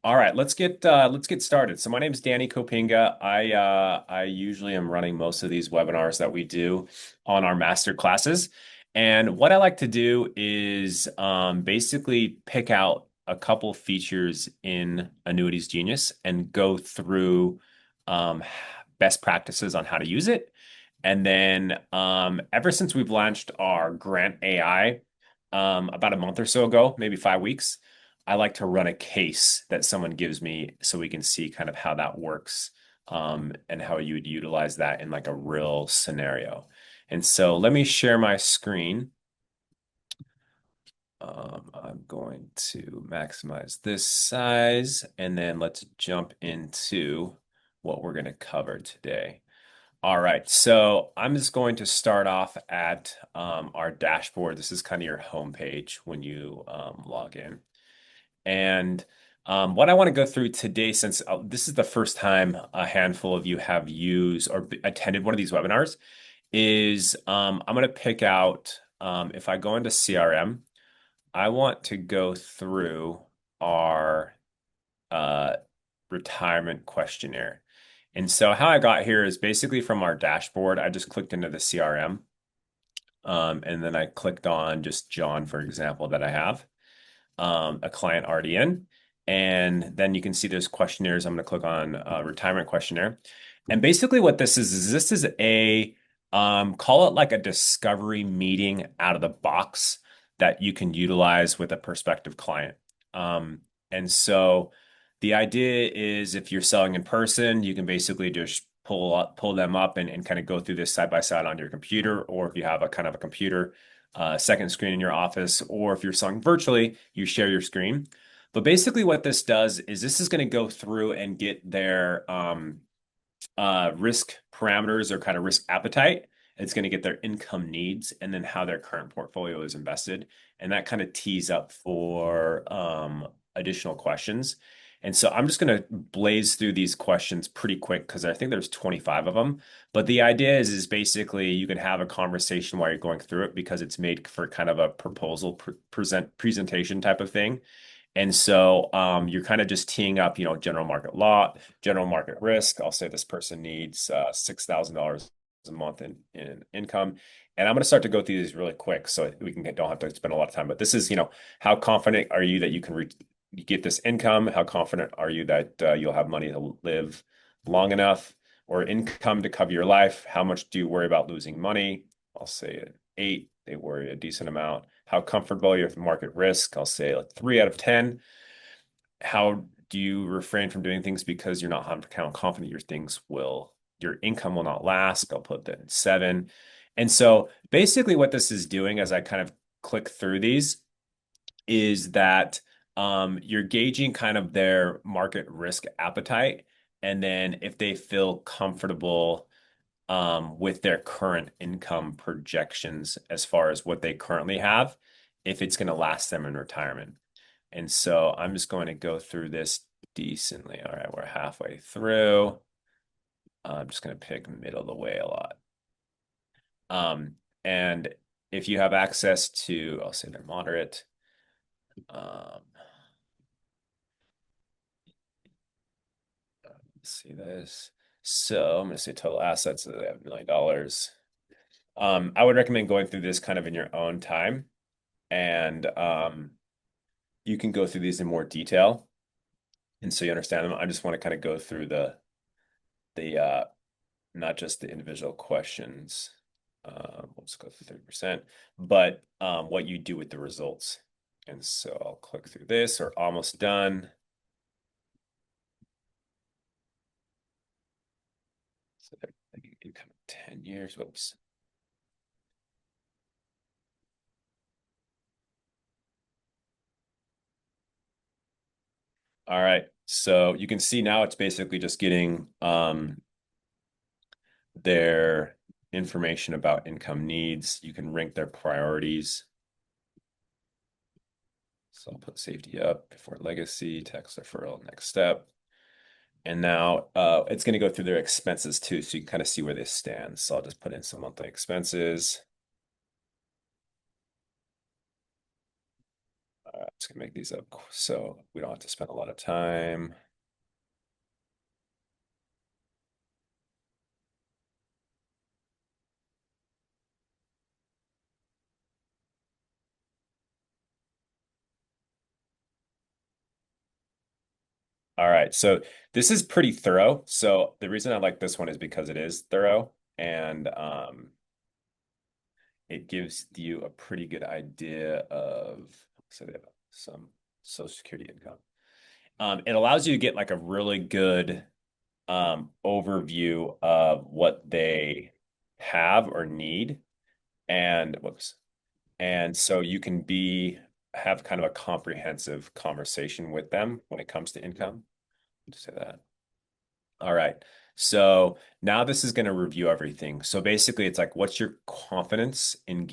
All right, let's get started. So my name is Danny Kopinga. I usually am running most of these webinars that we do on our master classes. And what I like to do is basically pick out a couple features in Annuities Genius and go through um, best practices on how to use it. And then ever since we've launched our Grant AI about a month or so ago, maybe 5 weeks. I like to run a case that someone gives me so we can see kind of how that works and how you would utilize that in like a real scenario. And so let me share my screen. I'm going to maximize this size and then let's jump into what we're going to cover today. All right, so I'm just going to start off at our dashboard. This is kind of your homepage when you log in. And what I want to go through today, since this is the first time a handful of you have used or attended one of these webinars, is I'm going to pick out, if I go into CRM, I want to go through our uh, retirement questionnaire. And so how I got here is basically from our dashboard. I just clicked into the CRM, and then I clicked on just John, for example, that I have a client already in. And then you can see there's questionnaires. I'm going to click on retirement questionnaire. And basically what this is a, call it like a discovery meeting out of the box that you can utilize with a prospective client. And so the idea is if you're selling in person, you can basically just pull them up and kind of go through this side by side on your computer, or if you have a kind of a computer, second screen in your office, or if you're selling virtually, you share your screen. But basically, what this does is this is going to go through and get their risk parameters or kind of risk appetite. It's going to get their income needs and then how their current portfolio is invested. And that kind of tees up for additional questions. And so I'm just going to blaze through these questions pretty quick because I think there's 25 of them. But the idea is basically you can have a conversation while you're going through it because it's made for kind of a proposal presentation type of thing. And so you're kind of just teeing up, general market law, general market risk. I'll say this person needs $6,000 a month in income. And I'm going to start to go through these really quick so we don't have to spend a lot of time. But this is, how confident are you that you can get this income? How confident are you that you'll have money to live long enough or income to cover your life? How much do you worry about losing money? I'll say an 8. They worry a decent amount. How comfortable are you with market risk? I'll say like 3 out of 10. How do you refrain from doing things because you're not confident your income will not last? I'll put that in 7. And so basically what this is doing as I kind of click through these is that you're gauging kind of their market risk appetite. And then if they feel comfortable with their current income projections as far as what they currently have, if it's going to last them in retirement. And so I'm just going to go through this decently. All right, we're halfway through. I'm just going to pick middle of the way a lot. And if you have access to, I'll say they're moderate. Um, let's see this. So I'm going to say total assets, so they have $1 million. I would recommend going through this kind of in your own time. And you can go through these in more detail. And so you understand them. I just want to kind of go through the not just the individual questions. Let's go through 30%, but what you do with the results. And so I'll click through this or almost done. So they're income 10 years. Whoops. All right. So you can see now it's basically just getting their information about income needs. You can rank their priorities. So I'll put safety up before legacy, tax deferral, next step. And now it's going to go through their expenses too, so you can kind of see where they stand. So I'll just put in some monthly expenses. All Let's gonna make these up so we don't have to spend a lot of time. All right, so this is pretty thorough. So the reason I like this one is because it is thorough and it gives you a pretty good idea of so they have some Social Security income. It allows you to get like a really good overview of what they have or need, and whoops, and so you can be have kind of a comprehensive conversation with them when it comes to income. Just say that. All right. So now this is going to review everything. So basically, it's like, what's your confidence in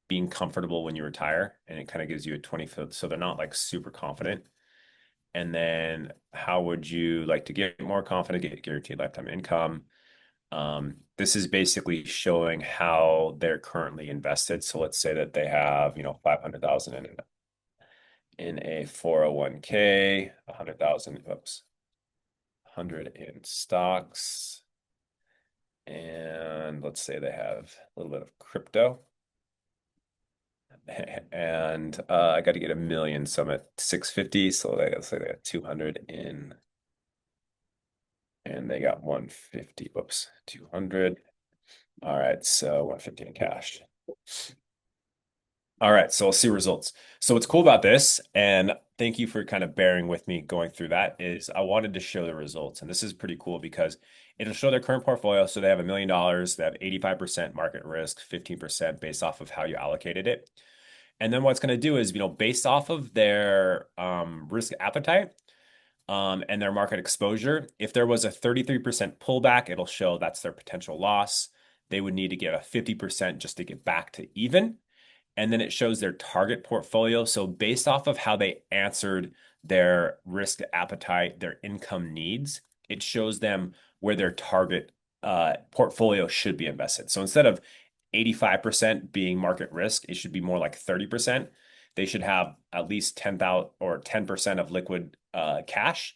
being comfortable when you retire? And it kind of gives you a 20 foot. So they're not like super confident. And then how would you like to get more confident, get guaranteed lifetime income? This is basically showing how they're currently invested. So let's say that they have, 500,000 in a 401k, 100,000, oops, 100 in stocks. And let's say they have a little bit of crypto. And I got to get 1 million, so I'm at 650. So let's say they got 200 in, and they got 150. Whoops, 200. All right, so 150 in cash. All right, so we'll see results. So what's cool about this, and thank you for kind of bearing with me going through that, is I wanted to show the results. And this is pretty cool because it'll show their current portfolio. So they have $1 million, they have 85% market risk, 15% based off of how you allocated it. And then what's going to do is, based off of their risk appetite and their market exposure, if there was a 33% pullback, it'll show that's their potential loss. They would need to get a 50% just to get back to even. And then it shows their target portfolio. So based off of how they answered their risk appetite, their income needs, it shows them where their target portfolio should be invested. So instead of 85% being market risk, it should be more like 30%. They should have at least 10,000 or 10% of liquid cash,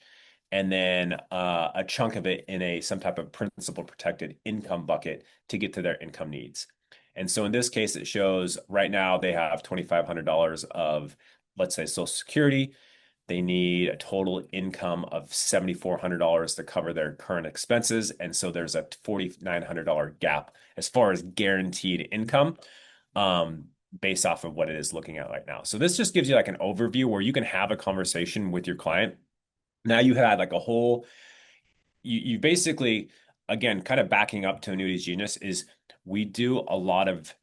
and then a chunk of it in some type of principal protected income bucket to get to their income needs. And so in this case, it shows right now they have $2,500 of, let's say, Social Security. They need a total income of $7,400 to cover their current expenses. And so there's a $4,900 gap as far as guaranteed income, um, based off of what it is looking at right now. So this just gives you like an overview where you can have a conversation with your client. Now you had like a whole you basically, again, kind of backing up to Annuity's Genius, is we do a lot of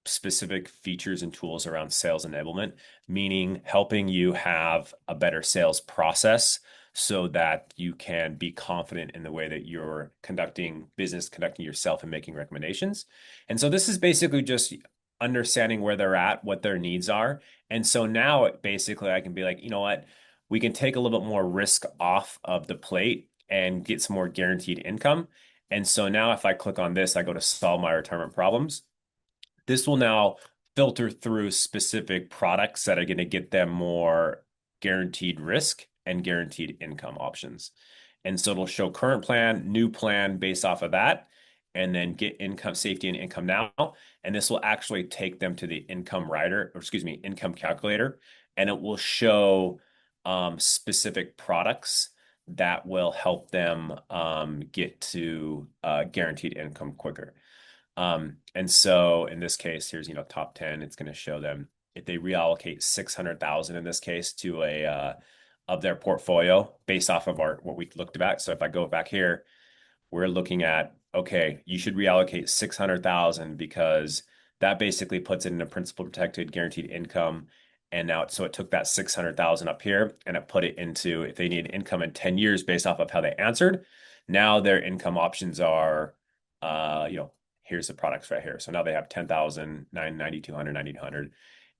specific features and tools around sales enablement, meaning helping you have a better sales process so that you can be confident in the way that you're conducting business, conducting yourself, and making recommendations. And so this is basically just understanding where they're at, what their needs are. And so now basically I can be like, you know what? We can take a little bit more risk off of the plate and get some more guaranteed income. And so now if I click on this, I go to solve my retirement problems. This will now filter through specific products that are going to get them more guaranteed risk and guaranteed income options. And so it'll show current plan, new plan based off of that, and then get income safety and income now. And this will actually take them to the income rider, or excuse me, income calculator, and it will show specific products that will help them get to guaranteed income quicker. And so in this case, here's, top 10, it's going to show them if they reallocate 600,000 in this case to of their portfolio based off of what we looked at. So if I go back here, we're looking at, okay, you should reallocate 600,000 because that basically puts it in a principal protected guaranteed income. And now, so it took that 600,000 up here and it put it into, if they need income in 10 years based off of how they answered, now their income options are, here's the products right here. So now they have 10,000, 9,200, 9,200,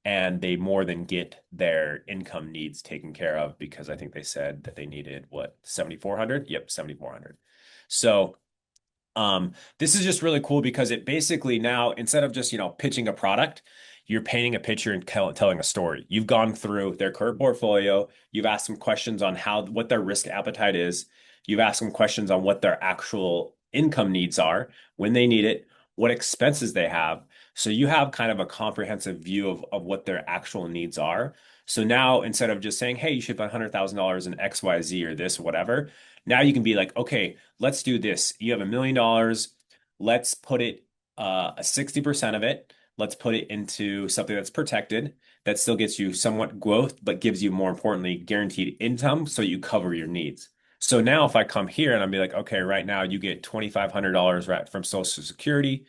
and they more than get their income needs taken care of because I think they said that they needed what, 7,400? Yep, 7,400. So this is just really cool because it basically now, instead of just, pitching a product, you're painting a picture and telling a story. You've gone through their current portfolio. You've asked them questions on what their risk appetite is. You've asked them questions on what their actual income needs are, when they need it, what expenses they have. So you have kind of a comprehensive view of what their actual needs are. So now instead of just saying, hey, you should put $100,000 in XYZ or this, or whatever, now you can be like, okay, let's do this. You have $1 million. Let's put it 60% of it. Let's put it into something that's protected, that still gets you somewhat growth, but gives you, more importantly, guaranteed income so you cover your needs. So now if I come here and I'll be like, okay, right now you get $2,500 right from Social Security.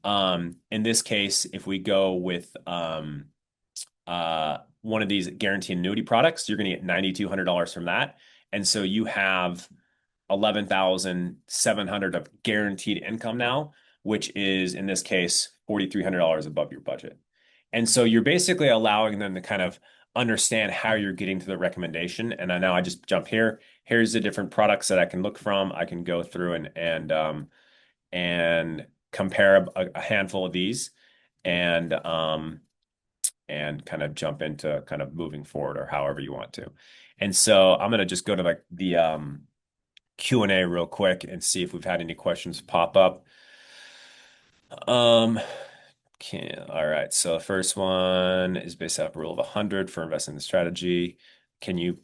In this case, if we go with one of these guaranteed annuity products, you're going to get $9,200 from that. And so you have 11,700 of guaranteed income now, which is in this case $4,300 above your budget. And so you're basically allowing them to kind of understand how you're getting to the recommendation. And I know I just jump here. Here's the different products that I can look from. I can go through and compare a handful of these and kind of jump into kind of moving forward or however you want to. And so I'm going to just go to like the Q&A real quick and see if we've had any questions pop up. Um, all right. So the first one is based off rule of 100 for investing in strategy. Can you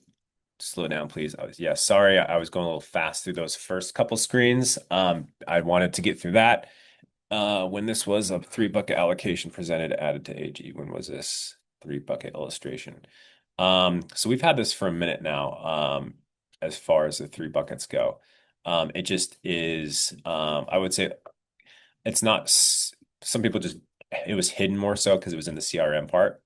slow down, please? Oh, yeah, sorry, I was going a little fast through those first couple screens. I wanted to get through that. When this was a three bucket allocation presented, added to AG. When was this three bucket illustration? So we've had this for a minute now, as far as the three buckets go. It just is, I would say it's not, some people just, it was hidden more so because it was in the CRM part.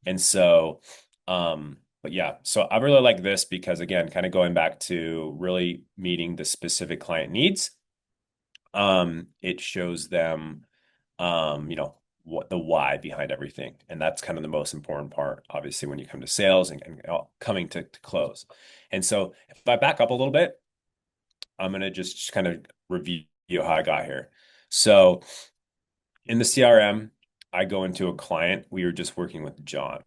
And so, but yeah, so I really like this because again, kind of going back to really meeting the specific client needs. It shows them, what the why behind everything. And that's kind of the most important part, obviously, when you come to sales and coming to close. And so if I back up a little bit, I'm going to just kind of review how I got here. So in the CRM, I go into a client. We were just working with John.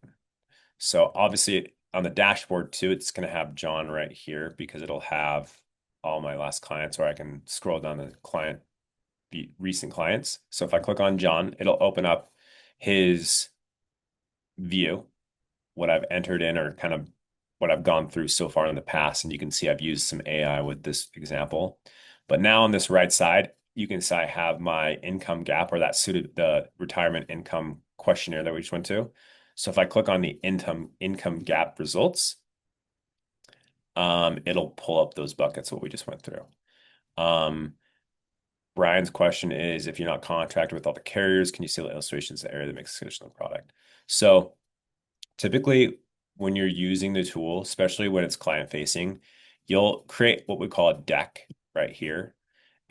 So obviously on the dashboard too, it's going to have John right here because it'll have all my last clients, or I can scroll down the client, the recent clients. So if I click on John, it'll open up his view, what I've entered in or kind of what I've gone through so far in the past. And you can see I've used some AI with this example. But now on this right side, you can see I have my income gap, or that suited the retirement income questionnaire that we just went to. So if I click on the income gap results, it'll pull up those buckets, what we just went through. Brian's question is, if you're not contracted with all the carriers, can you see the illustrations of the area that makes a traditional product? So typically, when you're using the tool, especially when it's client facing, you'll create what we call a deck right here.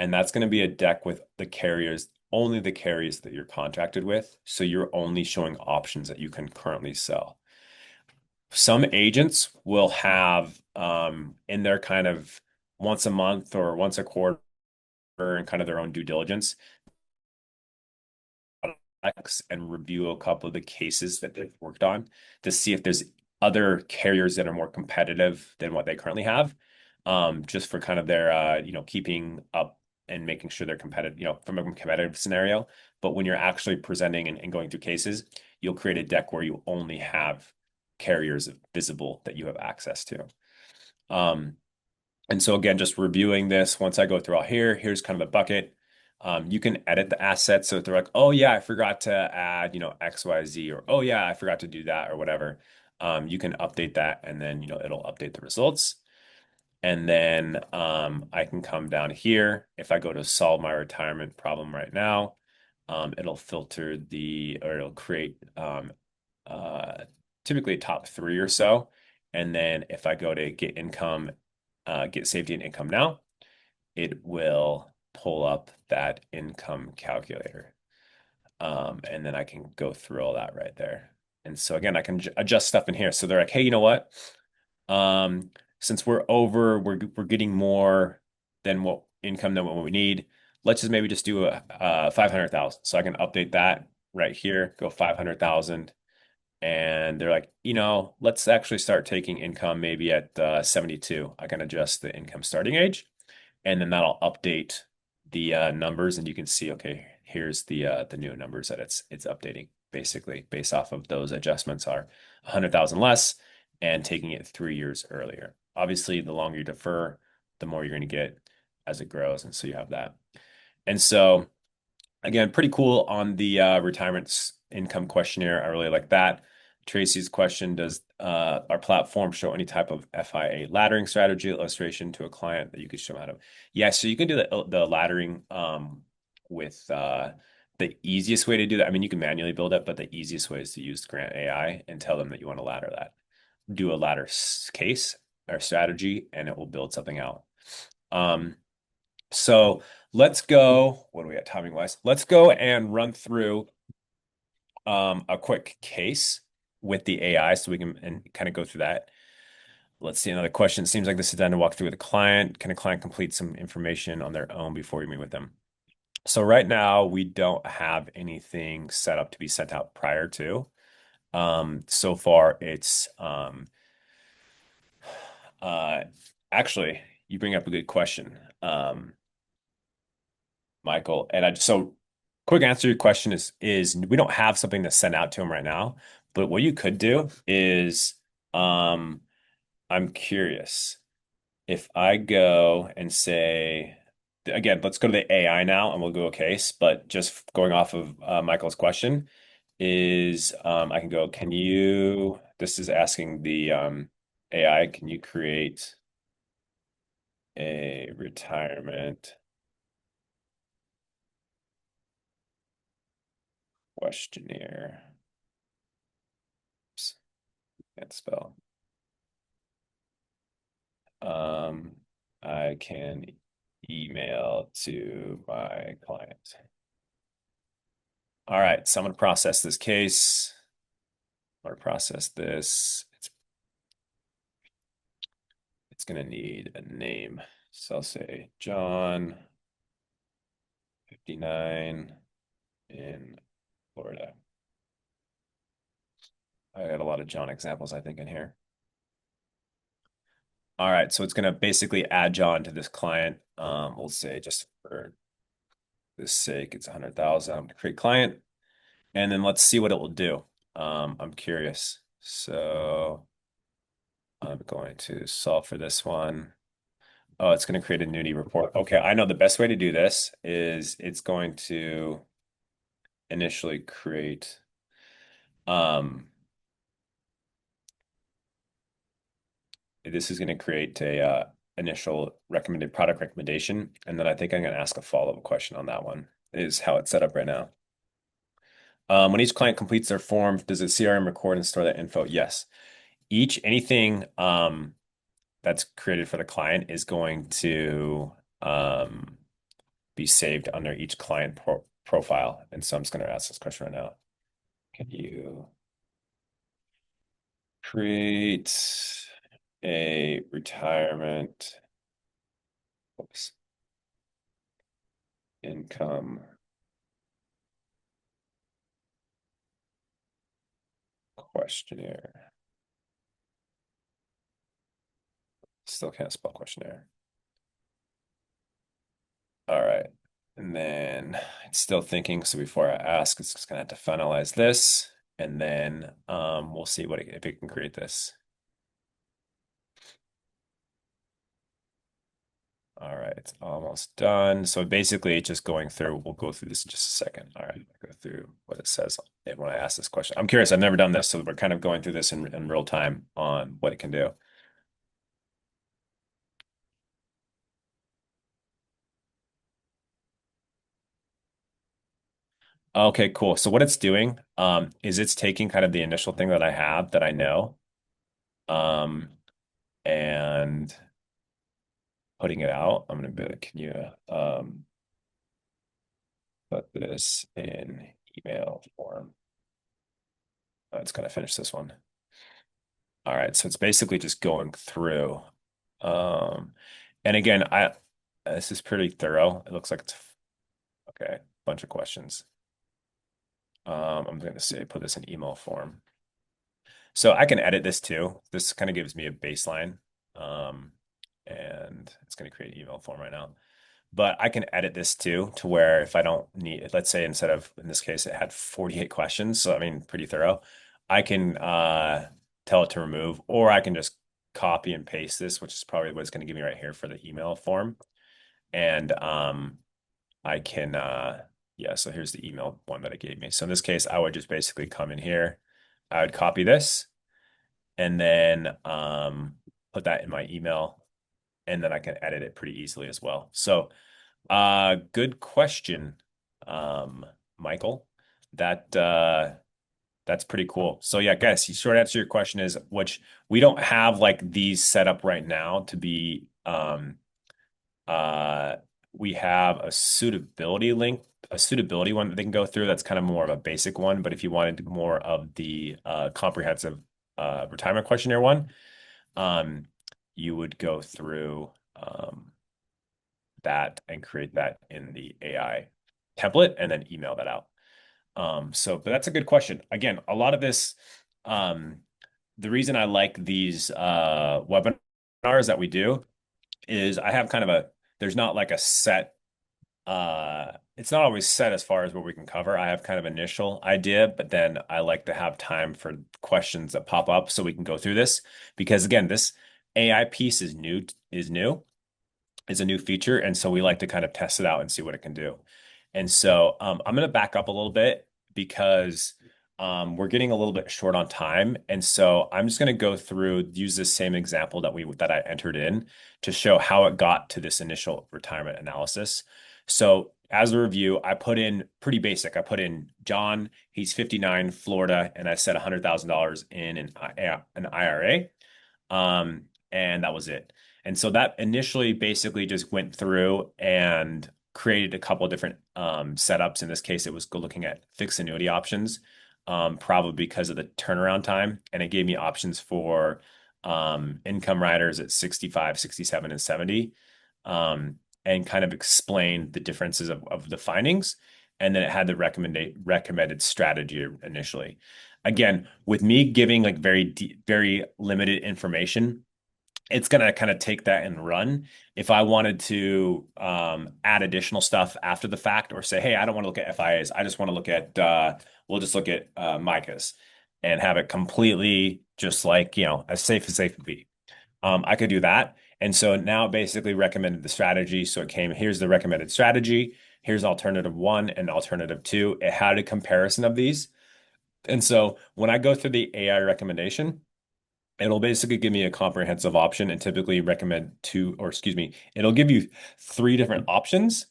And that's going to be a deck with the carriers, only the carriers that you're contracted with. So you're only showing options that you can currently sell. Some agents will have in their kind of once a month or once a quarter and kind of their own due diligence and review a couple of the cases that they've worked on to see if there's other carriers that are more competitive than what they currently have, just for kind of their, keeping up and making sure they're competitive, from a competitive scenario. But when you're actually presenting and going through cases, you'll create a deck where you only have carriers visible that you have access to. And so again, just reviewing this, once I go through all here, here's kind of the bucket. You can edit the assets. So if they're like, oh yeah, I forgot to add, XYZ, or oh yeah, I forgot to do that or whatever. You can update that and then, it'll update the results. And then I can come down here. If I go to solve my retirement problem right now, it'll filter or it'll create typically a top three or so. And then if I go to get income, get safety and income now, it will pull up that income calculator. And then I can go through all that right there. And so again, I can adjust stuff in here. So they're like, hey, you know what? Since we're getting more than what income than what we need. Let's just maybe just do a 500,000. So I can update that right here, go 500,000. And they're like, let's actually start taking income maybe at 72. I can adjust the income starting age, and then that'll update the numbers, and you can see, okay, here's the new numbers that it's updating basically based off of those adjustments are 100,000 less and taking it 3 years earlier. Obviously, the longer you defer, the more you're going to get as it grows, and so you have that. And so again, pretty cool on the retirement income questionnaire. I really like that. Tracy's question, does our platform show any type of FIA laddering strategy illustration to a client that you could show how to? Yeah, so you can do the laddering with the easiest way to do that. I mean, you can manually build it, but the easiest way is to use Grant AI and tell them that you want to ladder that. Do a case or strategy, and it will build something out. Um, so let's go. What do we got timing wise? Let's go and run through a quick case with the AI so we can and kind of go through that. Let's see another question. It seems like this is done to walk through with a client. Can a client complete some information on their own before we meet with them? So right now we don't have anything set up to be sent out prior to. So far it's uh actually you bring up a good question. Michael. And so quick answer to your question is we don't have something to send out to him right now. But what you could do is um I'm curious if I go and say again, let's go to the AI now and we'll go a case, but just going off of Michael's question is I can go, this is asking the AI, can you create a retirement questionnaire? Oops, can't spell. Um, I can email to my client. All right, so I'm going to process this case. I'm going to process this. It's going to need a name. So I'll say John, 59 in Florida. I got a lot of John examples, I think, in here. All right, so it's going to basically add John to this client. We'll say just for this sake, it's 100,000. I'm going to create client. And then let's see what it will do. I'm curious. So I'm going to solve for this one. Oh, it's going to create a Nudie report. Okay, I know the best way to do this is it's going to initially create this is going to create a initial recommended product recommendation, and then I think I'm going to ask a follow-up question on that one. Is how it's set up right now. When each client completes their form, does the CRM record and store that info? Yes. Anything that's created for the client is going to be saved under each client profile. And so I'm just going to ask this question right now. Can you create a retirement income questionnaire? Still can't spell questionnaire. All right. And then it's still thinking. So before I ask, it's just gonna have to finalize this, and then we'll see if it can create this. All right, it's almost done. So basically, it's just going through. We'll go through this in just a second. All right, go through what it says when I ask this question. I'm curious. I've never done this, so we're kind of going through this in real time on what it can do. Okay, cool. So what it's doing is it's taking kind of the initial thing that I have that I know, um, and putting it out. I'm gonna be like, can you put this in email form? It's gonna finish this one. All right, so it's basically just going through. Um, and again, I this is pretty thorough. It looks like it's okay. Bunch of questions. I'm going to say put this in email form. So I can edit this too. This kind of gives me a baseline. Um, and it's going to create an email form right now. But I can edit this too to where if I don't need, let's say instead of, in this case, it had 48 questions. So I mean, pretty thorough. I can tell it to remove, or I can just copy and paste this, which is probably what it's going to give me right here for the email form. And I can, yeah, so here's the email one that it gave me. So in this case, I would just basically come in here. I would copy this and then put that in my email, and then I can edit it pretty easily as well. So good question, um, Michael. That that's pretty cool. So yeah, guys, the short answer to your question is, which we don't have like these set up right now to be uh we have a suitability link, a suitability one that they can go through. That's kind of more of a basic one, but if you wanted more of the comprehensive retirement questionnaire one, um, you would go through that and create that in the AI template and then email that out. But that's a good question. Again, a lot of this, um, the reason I like these webinars that we do is I have kind of there's not like a set, it's not always set as far as what we can cover. I have kind of initial idea, but then I like to have time for questions that pop up so we can go through this because again, this AI piece is new, is a new feature. And so we like to kind of test it out and see what it can do. And so I'm going to back up a little bit because we're getting a little bit short on time. And so I'm just going to go through, use this same example that I entered in to show how it got to this initial retirement analysis. So as a review, I put in pretty basic. I put in John, he's 59, Florida, and I said $100,000 in an IRA. And that was it. And so that initially basically just went through and created a couple of different setups. In this case, it was looking at fixed annuity options, probably because of the turnaround time. And it gave me options for income riders at 65, 67, and 70, and kind of explained the differences of the findings. And then it had the recommended strategy initially. Again, with me giving like very limited information, it's going to kind of take that and run. If I wanted to add additional stuff after the fact or say, hey, I don't want to look at FIAs. I just want to look at, we'll just look at MIGAs and have it completely just like, as safe would be. I could do that. And so now it basically recommended the strategy. So it came, here's the recommended strategy. Here's alternative one and alternative two. It had a comparison of these. And so when I go through the AI recommendation, it'll basically give me a comprehensive option and typically recommend it'll give you three different options,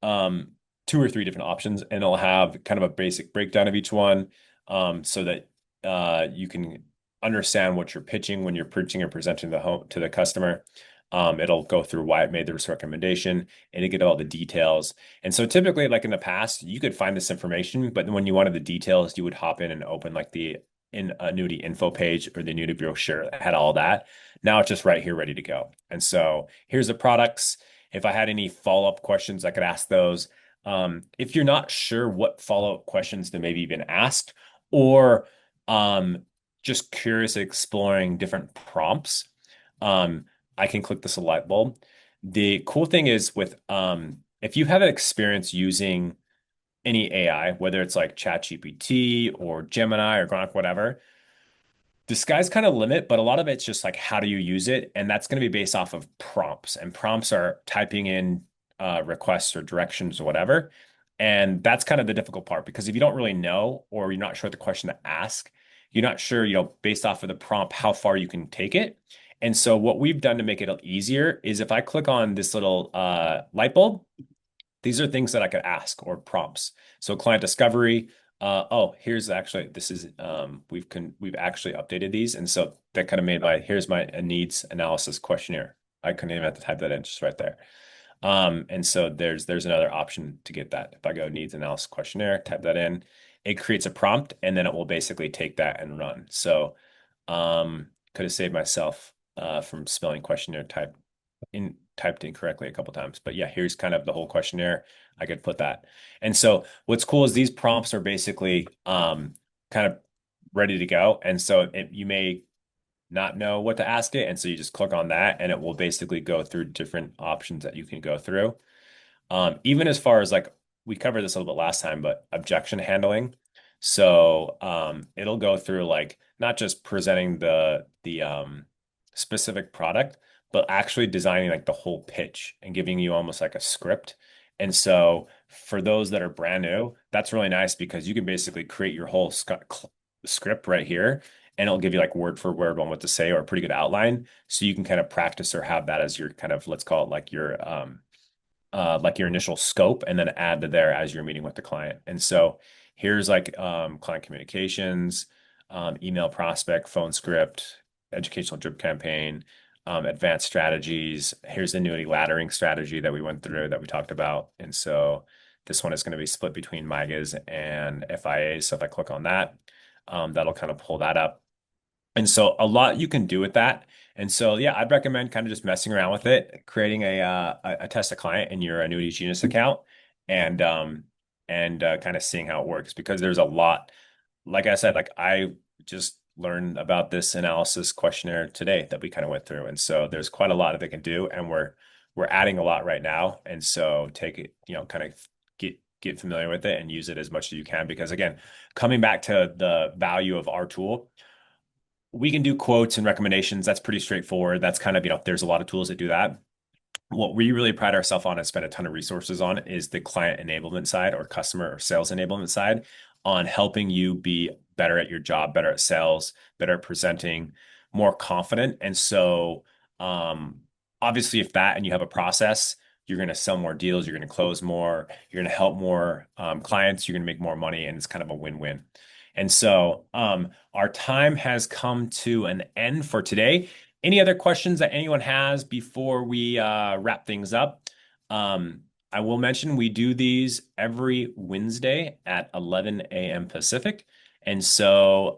two or three different options, and it'll have kind of a basic breakdown of each one, so that you can understand what you're pitching when you're pitching or presenting the home to the customer. It'll go through why it made this recommendation and it get all the details. And so typically, like in the past, you could find this information, but when you wanted the details, you would hop in and open like the annuity info page or the annuity brochure that had all that. Now it's just right here, ready to go. And so here's the products. If I had any follow-up questions, I could ask those. If you're not sure what follow-up questions to maybe even ask, or just curious exploring different prompts, I can click this light bulb. The cool thing is with if you have an experience using any AI, whether it's like ChatGPT or Gemini or Grok, whatever, the sky's kind of limit, but a lot of it's just like how do you use it? And that's going to be based off of prompts. And prompts are typing in requests or directions or whatever. And that's kind of the difficult part because if you don't really know or you're not sure the question to ask, you're not sure, based off of the prompt, how far you can take it. And so what we've done to make it easier is if I click on this little light bulb, these are things that I could ask or prompts. So client discovery. Here's actually we've actually updated these, and so that kind of made here's my needs analysis questionnaire. I couldn't even have to type that in, just right there. And so there's another option to get that. If I go needs analysis questionnaire, type that in, it creates a prompt, and then it will basically take that and run. So could have saved myself from spelling questionnaire type typed incorrectly a couple times. But yeah, here's kind of the whole questionnaire. I could put that. And so what's cool is these prompts are basically kind of ready to go. And so you may not know what to ask it. And so you just click on that and it will basically go through different options that you can go through. Even as far as like we covered this a little bit last time, but objection handling. So it'll go through like not just presenting the specific product, but actually designing like the whole pitch and giving you almost like a script. And so for those that are brand new, that's really nice because you can basically create your whole script right here, and it'll give you like word for word on what to say or a pretty good outline. So you can kind of practice or have that as your kind of, let's call it like your initial scope and then add to there as you're meeting with the client. And so here's like client communications, email prospect, phone script, educational drip campaign, advanced strategies. Here's the annuity laddering strategy that we went through that we talked about. And so this one is going to be split between MIGAs and FIAs. So if I click on that, that'll kind of pull that up. And so a lot you can do with that. And so yeah, I'd recommend kind of just messing around with it, creating a test a client in your Annuity Genius account and kind of seeing how it works because there's a lot. Like I said, like I just learned about this analysis questionnaire today that we kind of went through. And so there's quite a lot that they can do and we're adding a lot right now. And so take it, kind of get familiar with it and use it as much as you can because again, coming back to the value of our tool, we can do quotes and recommendations. That's pretty straightforward. That's kind of, there's a lot of tools that do that. What we really pride ourselves on and spend a ton of resources on is the client enablement side or customer or sales enablement side on helping you be better at your job, better at sales, better at presenting, more confident. And so, obviously, if that and you have a process, you're going to sell more deals, you're going to close more, you're going to help more clients, you're going to make more money, and it's kind of a win-win. And so, our time has come to an end for today. Any other questions that anyone has before we wrap things up? I will mention we do these every Wednesday at 11 a.m. Pacific. And so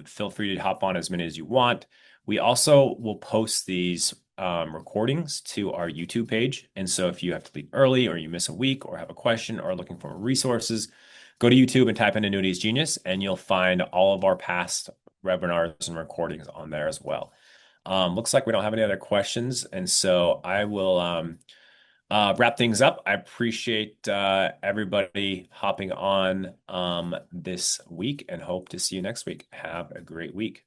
feel free to hop on as many as you want. We also will post these recordings to our YouTube page. And so if you have to leave early or you miss a week or have a question or looking for resources, go to YouTube and type in Annuities Genius, and you'll find all of our past webinars and recordings on there as well. Looks like we don't have any other questions, and so I will wrap things up. I appreciate everybody hopping on this week and hope to see you next week. Have a great week.